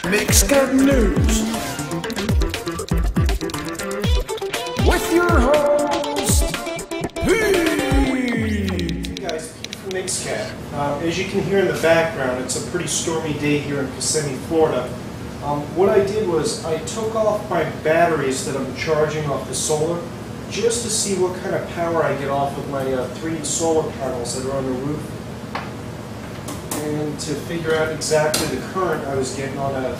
Mixcat News with your host, Pete. Hey guys, Pete from Mixcat. As you can hear in the background, it's a pretty stormy day here in Kissimmee, Florida. What I did was I took off my batteries that I'm charging off the solar just to see what kind of power I get off of my 3 solar panels that are on the roof, and to figure out exactly the current I was getting on a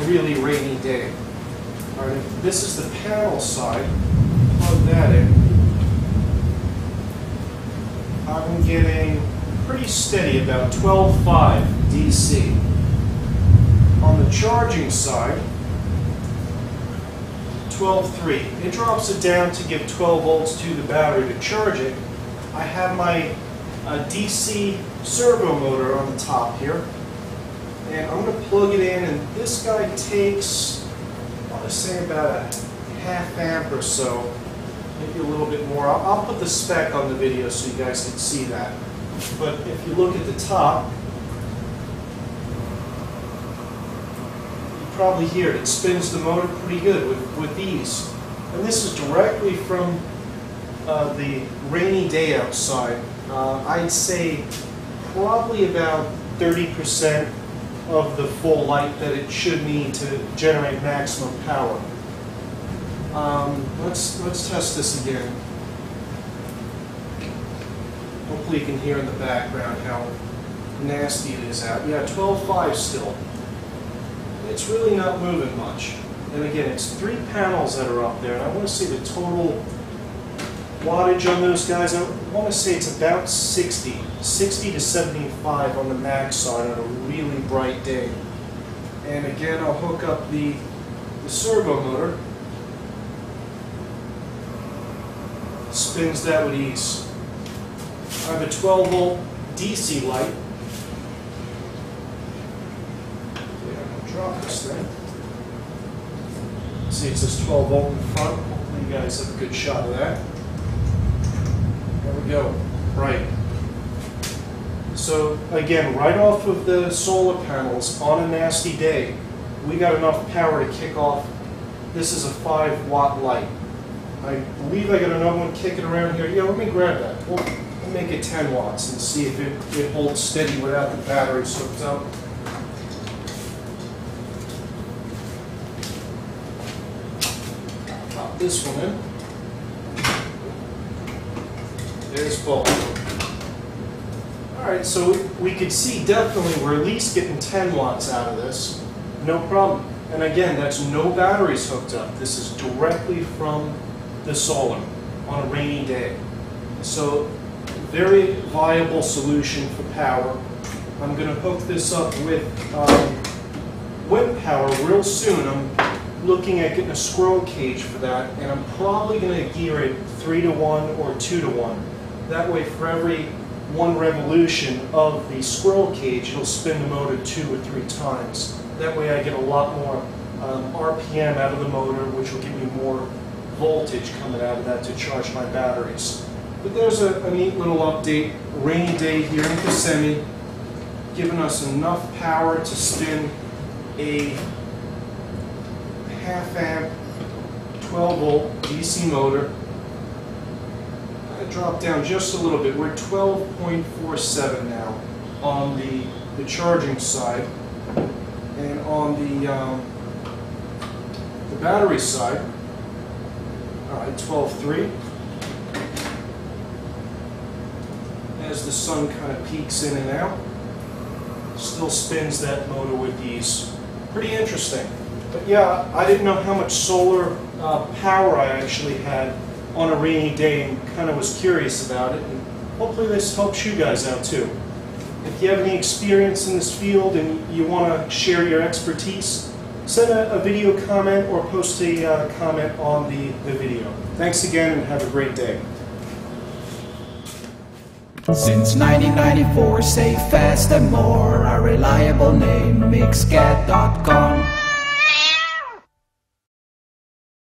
really rainy day. All right, if this is the panel side, plug that in. I'm getting pretty steady, about 12.5 DC. On the charging side, 12.3. It drops it down to give 12 volts to the battery to charge it. I have my DC servo motor on the top here, and I'm going to plug it in, and this guy takes, I want to say about a ½ amp or so, maybe a little bit more. I'll put the spec on the video so you guys can see that. But if you look at the top, you probably hear it. It spins the motor pretty good with ease. And this is directly from the rainy day outside. I'd say probably about 30% of the full light that it should need to generate maximum power. Let's test this again. Hopefully you can hear in the background how nasty it is out. Yeah, 12.5 still. It's really not moving much. And again, it's 3 panels that are up there, and I want to see the total wattage on those guys. I want to say it's about 60 to 75 on the max side on a really bright day. And again, I'll hook up the servo motor. Spins that with ease. I have a 12 volt DC light. Yeah, I'm gonna drop this thing. See, it says 12 volt in front. Hopefully you guys have a good shot of that. There we go. Right. So again, right off of the solar panels on a nasty day, we got enough power to kick off. This is a 5-watt light. I believe I got another one kicking around here. Yeah, let me grab that. We'll make it 10 watts and see if it holds steady without the batteries hooked up. Pop this one in. There's both. Alright, so we could see definitely we're at least getting 10 watts out of this. No problem. And again, that's no batteries hooked up. This is directly from the solar on a rainy day. So, very viable solution for power. I'm going to hook this up with wind power real soon. I'm looking at getting a squirrel cage for that, and I'm probably going to gear it 3 to 1 or 2 to 1. That way, for every 1 revolution of the squirrel cage, it'll spin the motor 2 or 3 times. That way I get a lot more RPM out of the motor, which will give me more voltage coming out of that to charge my batteries. But there's a neat little update. Rainy day here in Kissimmee, giving us enough power to spin a ½ amp 12 volt DC motor. I dropped down just a little bit. We're 12.47 now on the charging side, and on the battery side, all right, 12.3. As the sun kind of peeks in and out, still spins that motor with ease. Pretty interesting. But yeah, I didn't know how much solar power I actually had on a rainy day, and kind of was curious about it. And hopefully this helps you guys out too. If you have any experience in this field and you want to share your expertise, send a video comment or post a comment on the video. Thanks again, and have a great day. Since 1994, safe, fast and more, a reliable name, mixcat.com.